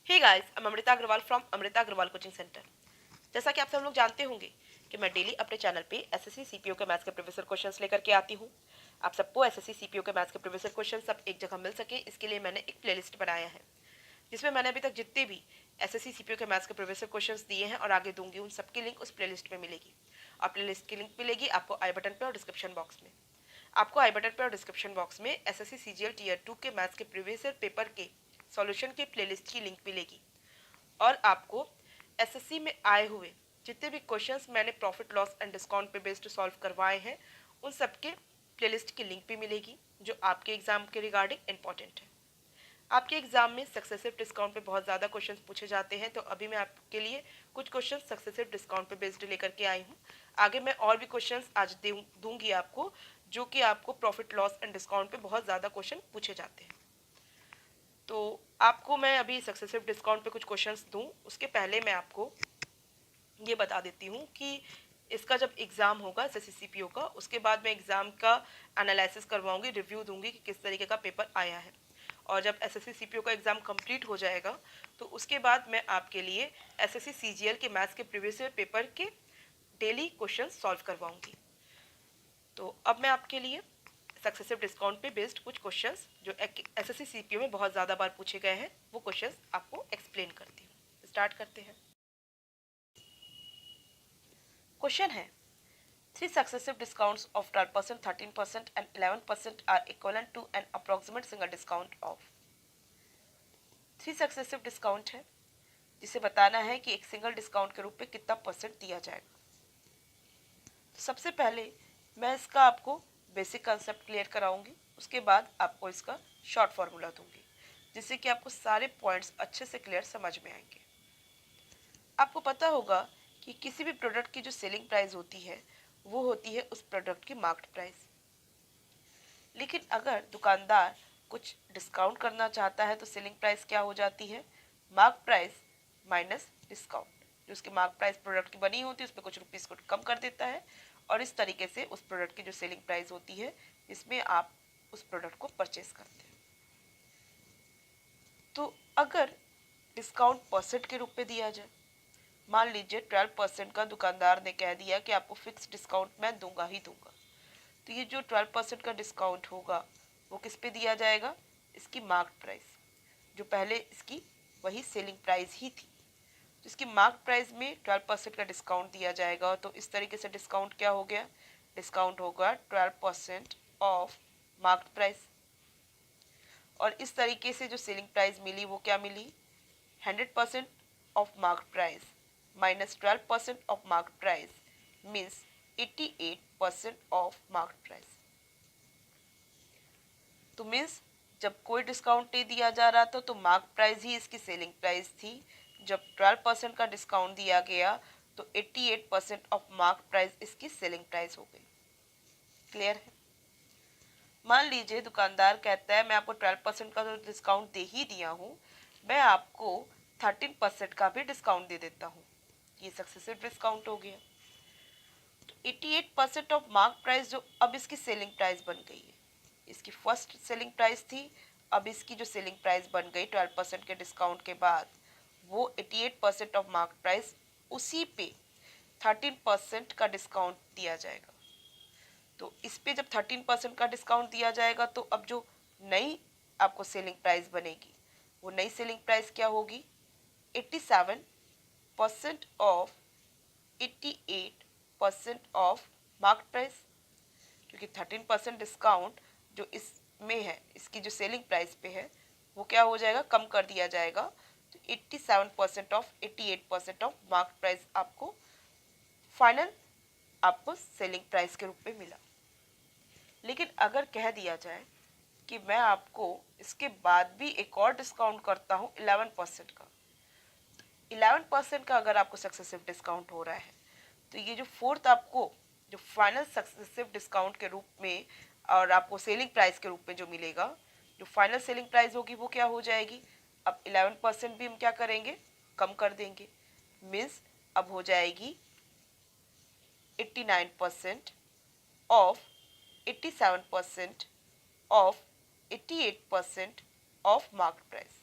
Hey guys, I am Amrita Agarwal from Amrita Agarwal coaching centre. जैसा कि आप सब लोग जानते होंगे कि मैं डेली अपने चैनल पे एसएससी सीपीओ के मैथ्स के प्रीवियस क्वेश्चंस लेकर के आती हूँ। आप सबको एसएससी सीपीओ के मैथ्स के प्रीवियस क्वेश्चन सब एक जगह मिल सके, इसके लिए मैंने एक प्लेलिस्ट बनाया है जिसमें मैंने अभी तक जितने भी एसएससी सीपीओ के मैथ्स के प्रीवियस क्वेश्चंस दिए हैं और आगे दूंगी, उन सबकी लिंक उस प्लेलिस्ट में मिलेगी। और प्लेलिस्ट की लिंक मिलेगी आपको आई बटन पे और डिस्क्रिप्शन बॉक्स में। आपको आई बटन पे और डिस्क्रिप्शन बॉक्स में एसएससी सीजीएल टीयर 2 के मैथ्स के प्रीवियस पेपर के सॉल्यूशन की प्लेलिस्ट की लिंक मिलेगी। और आपको एसएससी में आए हुए जितने भी क्वेश्चंस मैंने प्रॉफिट लॉस एंड डिस्काउंट पे बेस्ड सॉल्व करवाए हैं, उन सबके प्लेलिस्ट की लिंक भी मिलेगी जो आपके एग्जाम के रिगार्डिंग इंपॉर्टेंट है। आपके एग्जाम में सक्सेसिव डिस्काउंट पे बहुत ज़्यादा क्वेश्चंस पूछे जाते हैं, तो अभी मैं आपके लिए कुछ क्वेश्चन सक्सेसिव डिस्काउंट पे बेस्ड लेकर के आई हूँ। आगे मैं और भी क्वेश्चंस आज दूंगी आपको, जो कि आपको प्रॉफिट लॉस एंड डिस्काउंट पे बहुत ज़्यादा क्वेश्चन पूछे जाते हैं। तो आपको मैं अभी सक्सेसिव डिस्काउंट पे कुछ क्वेश्चंस दूं, उसके पहले मैं आपको ये बता देती हूँ कि इसका जब एग्ज़ाम होगा एसएससी सीपीओ का, उसके बाद मैं एग्ज़ाम का एनालिसिस करवाऊंगी, रिव्यू दूंगी कि किस तरीके का पेपर आया है। और जब एसएससी सीपीओ का एग्ज़ाम कंप्लीट हो जाएगा तो उसके बाद मैं आपके लिए एसएससी सीजीएल के मैथ्स के प्रीवियस ईयर पेपर के डेली क्वेश्चन सॉल्व करवाऊंगी। तो अब मैं आपके लिए सक्सेसिव डिस्काउंट पे बेस्ड कुछ क्वेश्चंस जो एसएससी सीपीओ में बहुत ज़्यादा बार पूछे गए हैं वो क्वेश्चंस आपको एक्सप्लेन करती हूँ। स्टार्ट करते हैं। क्वेश्चन है, three successive discounts of 12%, 13% and 11% are equivalent to an approximate single discount of. Three successive discount है जिसे बताना है कि एक सिंगल डिस्काउंट के रूप में कितना परसेंट दिया जाएगा। तो सबसे पहले मैं इसका आपको बेसिक कंसेप्ट क्लियर कराऊंगी, उसके बाद आपको इसका शॉर्ट फार्मूला दूंगी जिससे कि आपको सारे पॉइंट्स अच्छे से क्लियर समझ में आएंगे। आपको पता होगा कि किसी भी प्रोडक्ट की जो सेलिंग प्राइस होती है वो होती है उस प्रोडक्ट की मार्केट प्राइस। लेकिन अगर दुकानदार कुछ डिस्काउंट करना चाहता है तो सेलिंग प्राइस क्या हो जाती है, मार्क प्राइस माइनस डिस्काउंट। जो उसकी मार्क प्राइस प्रोडक्ट की बनी होती है उसमें कुछ रुपीस को कम कर देता है और इस तरीके से उस प्रोडक्ट की जो सेलिंग प्राइस होती है जिसमें आप उस प्रोडक्ट को परचेस करते हैं। तो अगर डिस्काउंट परसेंट के रूप में दिया जाए, मान लीजिए 12% का दुकानदार ने कह दिया कि आपको फिक्स डिस्काउंट मैं दूंगा ही दूंगा, तो ये जो 12% का डिस्काउंट होगा वो किस पे दिया जाएगा, इसकी मार्केट प्राइस, जो पहले इसकी वही सेलिंग प्राइस ही थी। तो इसकी मार्केट प्राइस में 12% का डिस्काउंट दिया जाएगा। तो इस तरीके से डिस्काउंट क्या हो गया, डिस्काउंट होगा 12% ऑफ मार्केट प्राइस। और इस तरीके से जो सेलिंग प्राइस मिली वो क्या मिली, 100% of market price minus 12% of market price means 88% of market price. तो मीन्स जब कोई डिस्काउंट नहीं दिया जा रहा था तो मार्केट प्राइस ही इसकी सेलिंग प्राइस थी। जब 12% का डिस्काउंट दिया गया तो 88% ऑफ मार्केट प्राइस इसकी सेलिंग प्राइस हो गई। क्लियर है। मान लीजिए दुकानदार कहता है मैं आपको 12% का तो डिस्काउंट दे ही दिया हूँ, मैं आपको 13% का भी डिस्काउंट दे देता हूँ। ये सक्सेसिव डिस्काउंट हो गया। तो 88% ऑफ मार्क प्राइस जो अब इसकी सेलिंग प्राइस बन गई है, इसकी फर्स्ट सेलिंग प्राइस थी, अब इसकी जो सेलिंग प्राइस बन गई 12% के डिस्काउंट के बाद वो 88% ऑफ मार्क प्राइस, उसी पे 13% का डिस्काउंट दिया जाएगा। तो इस पे जब 13% का डिस्काउंट दिया जाएगा तो अब जो नई आपको सेलिंग प्राइस बनेगी वो नई सेलिंग प्राइस क्या होगी, 87% ऑफ 88% ऑफ मार्केट प्राइस। क्योंकि 13% डिस्काउंट जो इसमें है, इसकी जो सेलिंग प्राइस पे है वो क्या हो जाएगा, कम कर दिया जाएगा। तो 87% ऑफ 88% ऑफ मार्केट प्राइस आपको फाइनल आपको सेलिंग प्राइस के रूप में मिला। लेकिन अगर कह दिया जाए कि मैं आपको इसके बाद भी एक और डिस्काउंट करता हूँ 11% का, 11% का अगर आपको सक्सेसिव डिस्काउंट हो रहा है तो ये जो फोर्थ आपको जो फाइनल सक्सेसिव डिस्काउंट के रूप में और आपको सेलिंग प्राइस के रूप में जो मिलेगा, जो फाइनल सेलिंग प्राइस होगी वो क्या हो जाएगी, अब 11% भी हम क्या करेंगे, कम कर देंगे। मीन्स अब हो जाएगी 89% of 87% of 88% of market price.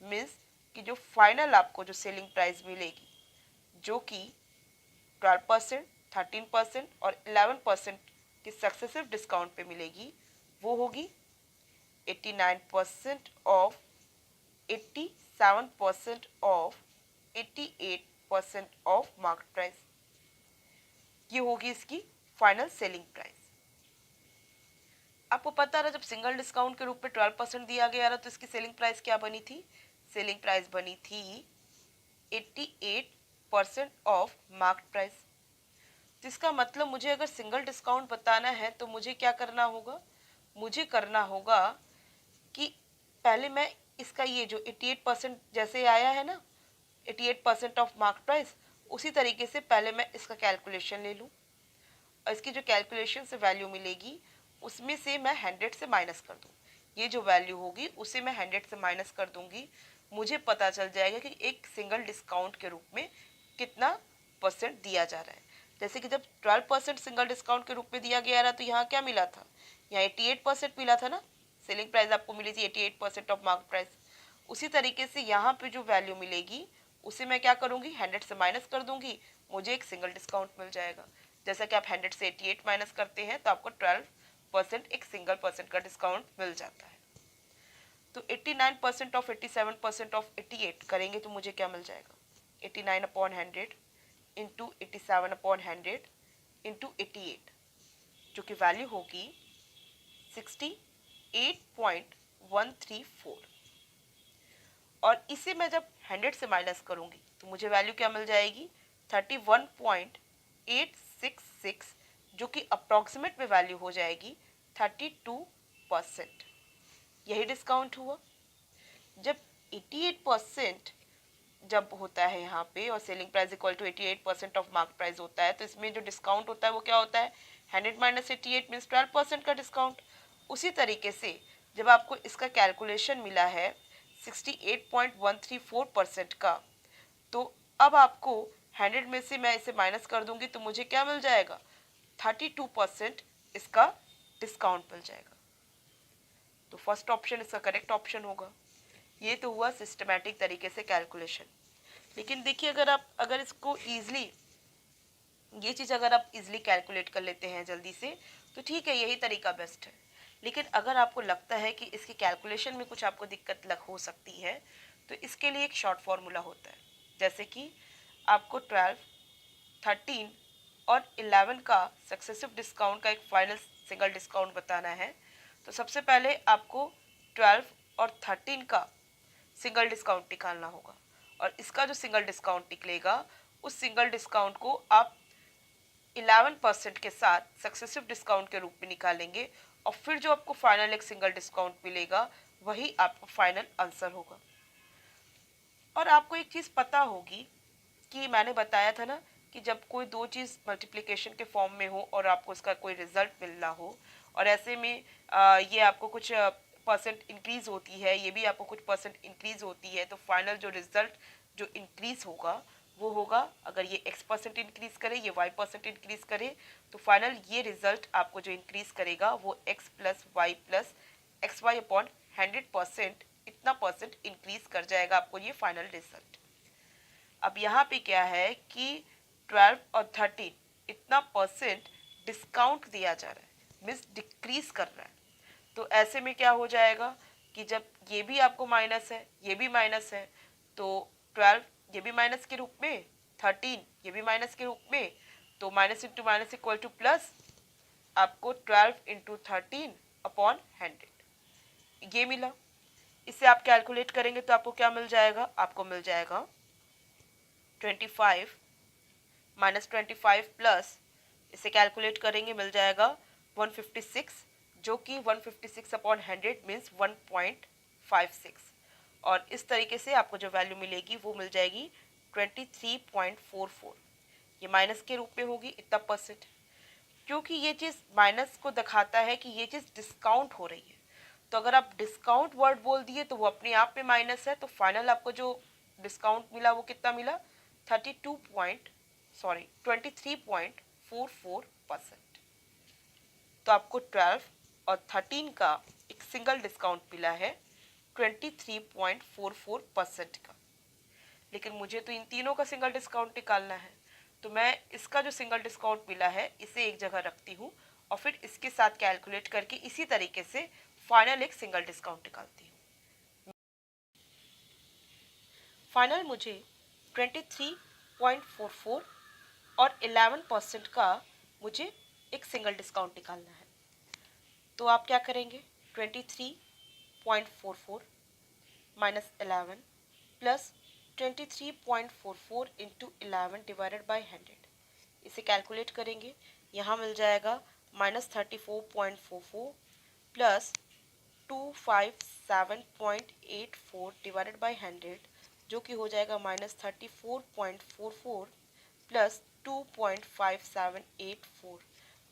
Means कि जो फाइनल आपको जो सेलिंग प्राइस मिलेगी जो कि 12%, 13% और 11% के सक्सेसिव डिस्काउंट पे मिलेगी वो होगी 89% of, 87% of, 88% of market price. ये होगी इसकी फाइनल सेलिंग प्राइस। आपको पता रहा जब सिंगल डिस्काउंट के रूप में 12% दिया गया रहा तो इसकी सेलिंग प्राइस क्या बनी थी? सेलिंग प्राइस बनी थी 88% ऑफ मार्केट प्राइस। तो इसका मतलब मुझे अगर सिंगल डिस्काउंट बताना है तो मुझे क्या करना होगा? मुझे करना होगा कि पहले मैं इसका ये जो 88% जैसे आया है ना, 88% ऑफ मार्केट प्राइस, उसी तरीके से पहले मैं इसका कैलकुलेशन ले लूँ और इसकी जो कैलकुलेशन से वैल्यू मिलेगी उसमें से मैं 100 से माइनस कर दूँ। ये जो वैल्यू होगी उसे मैं 100 से माइनस कर दूंगी, मुझे पता चल जाएगा कि एक सिंगल डिस्काउंट के रूप में कितना परसेंट दिया जा रहा है। जैसे कि जब 12% सिंगल डिस्काउंट के रूप में दिया गया रहा तो यहाँ क्या मिला था? यहाँ 88% मिला था ना, सेलिंग प्राइस आपको मिली थी 88% ऑफ मार्केट प्राइस। उसी तरीके से यहाँ पे जो वैल्यू मिलेगी उसे मैं क्या करूँगी? 100 से माइनस कर दूंगी, मुझे एक सिंगल डिस्काउंट मिल जाएगा। जैसा कि आप 100 से 88 माइनस करते हैं तो आपको 12% एक सिंगल परसेंट का डिस्काउंट मिल जाता है। तो 89% ऑफ 87% ऑफ 88 करेंगे तो मुझे क्या मिल जाएगा? 89 अपॉन 100 इंटू 87 अपॉन 100 इंटू 88, जो कि वैल्यू होगी 68.134। और इसे मैं जब 100 से माइनस करूंगी तो मुझे वैल्यू क्या मिल जाएगी? 31.866, जो कि अप्रॉक्सीमेट में वैल्यू हो जाएगी 32%। यही डिस्काउंट हुआ। जब 88% जब होता है यहाँ पे और selling price equal to 88% of market price होता है तो इसमें जो डिस्काउंट होता है वो क्या होता है? 100 माइनस 88 मीन्स 12% का डिस्काउंट। उसी तरीके से जब आपको इसका कैलकुलेशन मिला है 68.134% का, तो अब आपको 100 में से मैं इसे माइनस कर दूंगी तो मुझे क्या मिल जाएगा? 32% इसका डिस्काउंट मिल जाएगा। तो फर्स्ट ऑप्शन इसका करेक्ट ऑप्शन होगा। ये तो हुआ सिस्टमैटिक तरीके से कैलकुलेशन। लेकिन देखिए अगर इसको ईजिली, ये चीज़ अगर आप इजीली कैलकुलेट कर लेते हैं जल्दी से तो ठीक है, यही तरीका बेस्ट है। लेकिन अगर आपको लगता है कि इसकी कैलकुलेशन में कुछ आपको दिक्कत लग हो सकती है तो इसके लिए एक शॉर्ट फॉर्मूला होता है। जैसे कि आपको 12, 13 और 11 का सक्सेसिव डिस्काउंट का एक फाइनल सिंगल डिस्काउंट बताना है तो सबसे पहले आपको 12 और 13 का सिंगल डिस्काउंट निकालना होगा और इसका जो सिंगल डिस्काउंट निकलेगा उस सिंगल डिस्काउंट को आप 11% के साथ सक्सेसिव डिस्काउंट के रूप में निकालेंगे और फिर जो आपको फाइनल एक सिंगल डिस्काउंट मिलेगा वही आपका फाइनल आंसर होगा। और आपको एक चीज़ पता होगी कि मैंने बताया था ना कि जब कोई दो चीज़ मल्टीप्लिकेशन के फॉर्म में हो और आपको इसका कोई रिजल्ट मिल रहा हो और ऐसे में ये आपको कुछ परसेंट इंक्रीज होती है, ये भी आपको कुछ परसेंट इंक्रीज होती है, तो फाइनल जो रिजल्ट जो इंक्रीज होगा वो होगा, अगर ये x% इंक्रीज करे, ये y% इंक्रीज करे, तो फाइनल ये रिजल्ट आपको जो इंक्रीज करेगा वो x plus Y plus X Y upon 100% इतना परसेंट इंक्रीज कर जाएगा आपको ये फाइनल रिजल्ट। अब यहाँ पे क्या है कि 12 और 13 इतना परसेंट डिस्काउंट दिया जा रहा है, मीन्स डिक्रीज कर रहा है। तो ऐसे में क्या हो जाएगा कि जब ये भी आपको माइनस है, ये भी माइनस है, तो 12 ये भी माइनस के रूप में, 13 ये भी माइनस के रूप में, तो minus into minus equal two plus, आपको 12 इंटू 13 अपॉन 100 ये मिला। इसे आप कैलकुलेट करेंगे तो आपको क्या मिल जाएगा? आपको मिल जाएगा 25 माइनस 25 प्लस, इसे कैलकुलेट करेंगे मिल जाएगा 156, जो कि 156 अपॉन 100 मीन्स 1.56। और इस तरीके से आपको जो वैल्यू मिलेगी वो मिल जाएगी 23.44। ये माइनस के रूप में होगी इतना परसेंट, क्योंकि ये चीज़ माइनस को दिखाता है कि ये चीज़ डिस्काउंट हो रही है। तो अगर आप डिस्काउंट वर्ड बोल दिए तो वो अपने आप में माइनस है, तो फाइनल आपको जो डिस्काउंट मिला वो कितना मिला? 23.44%। तो आपको 12 और 13 का एक सिंगल डिस्काउंट मिला है 23.44% का। लेकिन मुझे तो इन तीनों का सिंगल डिस्काउंट निकालना है, तो मैं इसका जो सिंगल डिस्काउंट मिला है इसे एक जगह रखती हूँ और फिर इसके साथ कैलकुलेट करके इसी तरीके से फाइनल एक सिंगल डिस्काउंट निकालती हूँ। फाइनल मुझे 23.44 और 11% का मुझे एक सिंगल डिस्काउंट निकालना है। तो आप क्या करेंगे, 23.44 minus 11 plus 23.44 into 11 divided by 100, इसे कैलकुलेट करेंगे। यहाँ मिल जाएगा -34.44 प्लस 257.84 डिवाइडेड बाई 100, जो कि हो जाएगा -34.44 प्लस 2.5784,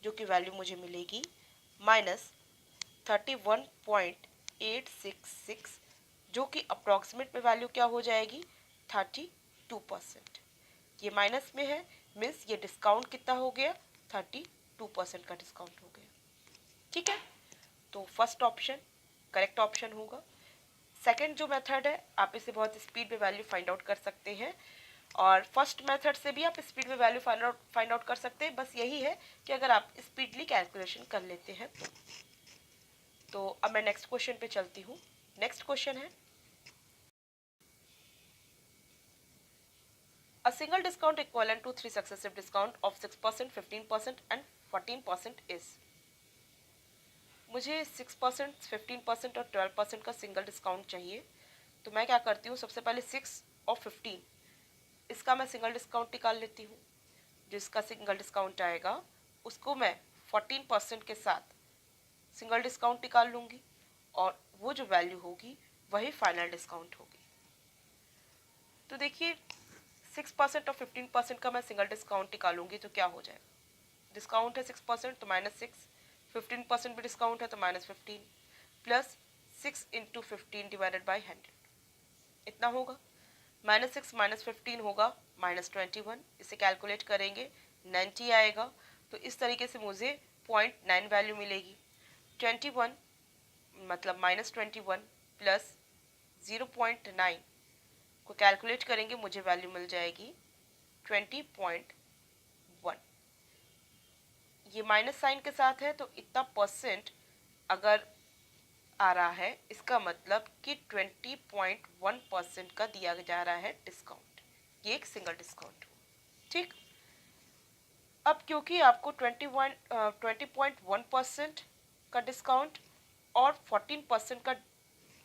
जो कि वैल्यू मुझे मिलेगी -31.866, जो कि अप्रॉक्सीमेट में वैल्यू क्या हो जाएगी 32%। ये माइनस में है, मीन्स ये डिस्काउंट कितना हो गया 32% का डिस्काउंट हो गया। ठीक है, तो फर्स्ट ऑप्शन करेक्ट ऑप्शन होगा। सेकंड जो मेथड है, आप इसे बहुत स्पीड में वैल्यू फाइंड आउट कर सकते हैं, और फर्स्ट मेथड से भी आप स्पीड में वैल्यू फाइंड आउट कर सकते हैं। बस यही है कि अगर आप स्पीडली कैलकुलेशन कर लेते हैं तो अब मैं नेक्स्ट क्वेश्चन पे चलती हूँ। नेक्स्ट क्वेश्चन है, a single discount equivalent to 3 successive discount of 6%, 15% and 14% is। मुझे 6%, 15% और 12% का सिंगल डिस्काउंट चाहिए। तो मैं क्या करती हूँ, सबसे पहले 6 और 15 इसका मैं सिंगल डिस्काउंट निकाल लेती हूँ। जिसका सिंगल डिस्काउंट आएगा उसको मैं 14% के साथ सिंगल डिस्काउंट निकाल लूँगी, और वो जो वैल्यू होगी वही फाइनल डिस्काउंट होगी। तो देखिए 6% और 15% का मैं सिंगल डिस्काउंट निकालूंगी तो क्या हो जाएगा, डिस्काउंट है 6% तो -6, 15% भी डिस्काउंट है तो -15, प्लस 6 इंटू 15 डिवाइडेड बाई 100, इतना होगा। -6 -15 होगा -21, इसे कैलकुलेट करेंगे 90 आएगा। तो इस तरीके से मुझे 0.9 वैल्यू मिलेगी। 21 मतलब -21 प्लस 0.9 को कैलकुलेट करेंगे, मुझे वैल्यू मिल जाएगी 20.1। ये माइनस साइन के साथ है तो इतना परसेंट अगर आ रहा है, इसका मतलब कि 20.1% का दिया जा रहा है डिस्काउंट। ये एक सिंगल डिस्काउंट हो, ठीक। अब क्योंकि आपको 20.1% का डिस्काउंट और 14% का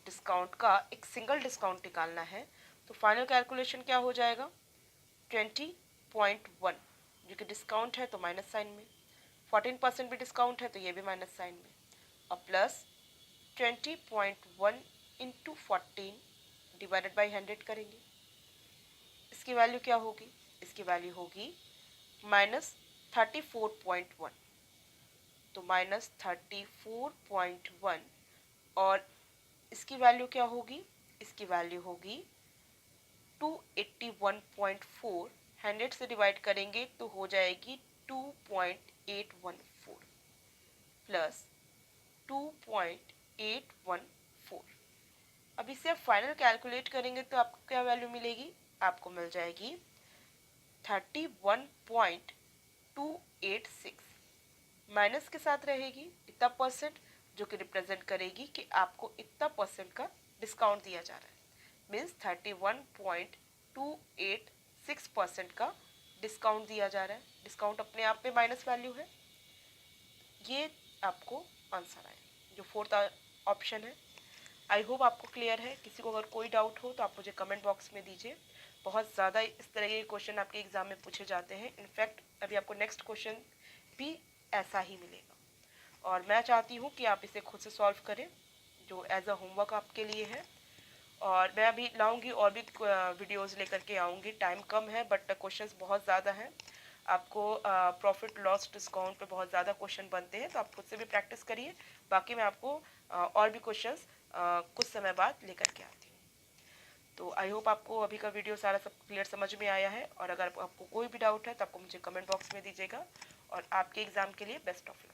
डिस्काउंट का एक सिंगल डिस्काउंट निकालना है, तो फाइनल कैलकुलेशन क्या हो जाएगा, 20.1 जो कि डिस्काउंट है तो माइनस साइन में, 14% भी डिस्काउंट है तो ये भी माइनस साइन में, और प्लस 20.1 इंटू 14 डिवाइडेड बाई 100 करेंगे। इसकी वैल्यू क्या होगी, इसकी वैल्यू होगी -34.1, तो -34.1, और इसकी वैल्यू क्या होगी, इसकी वैल्यू होगी 281.4, 100 से डिवाइड करेंगे तो हो जाएगी 2.814 प्लस 2.814। अब इसे आप फाइनल कैलकुलेट करेंगे तो आपको क्या वैल्यू मिलेगी, आपको मिल जाएगी 31.286, माइनस के साथ रहेगी इतना परसेंट, जो कि रिप्रेजेंट करेगी कि आपको इतना परसेंट का डिस्काउंट दिया जा रहा है, मीन्स 31.286% का डिस्काउंट दिया जा रहा है। डिस्काउंट अपने आप में माइनस वैल्यू है। ये आपको आंसर आए, जो फोर्थ ऑप्शन है। आई होप आपको क्लियर है। किसी को अगर कोई डाउट हो तो आप मुझे कमेंट बॉक्स में दीजिए। बहुत ज़्यादा इस तरह के क्वेश्चन आपके एग्जाम में पूछे जाते हैं। इनफैक्ट अभी आपको नेक्स्ट क्वेश्चन भी ऐसा ही मिलेगा, और मैं चाहती हूँ कि आप इसे खुद से सॉल्व करें, जो एज अ होमवर्क आपके लिए है। और मैं अभी लाऊंगी और भी वीडियोस लेकर के आऊँगी। टाइम कम है बट क्वेश्चंस बहुत ज़्यादा हैं। आपको प्रॉफिट लॉस डिस्काउंट पे बहुत ज़्यादा क्वेश्चन बनते हैं, तो आप खुद से भी प्रैक्टिस करिए। बाकी मैं आपको और भी क्वेश्चंस कुछ समय बाद लेकर के आती हूँ। तो आई होप आपको अभी का वीडियो सारा सब क्लियर समझ में आया है, और अगर आपको कोई भी डाउट है तो आपको मुझे कमेंट बॉक्स में दीजिएगा। और आपके एग्ज़ाम के लिए बेस्ट ऑफ लक।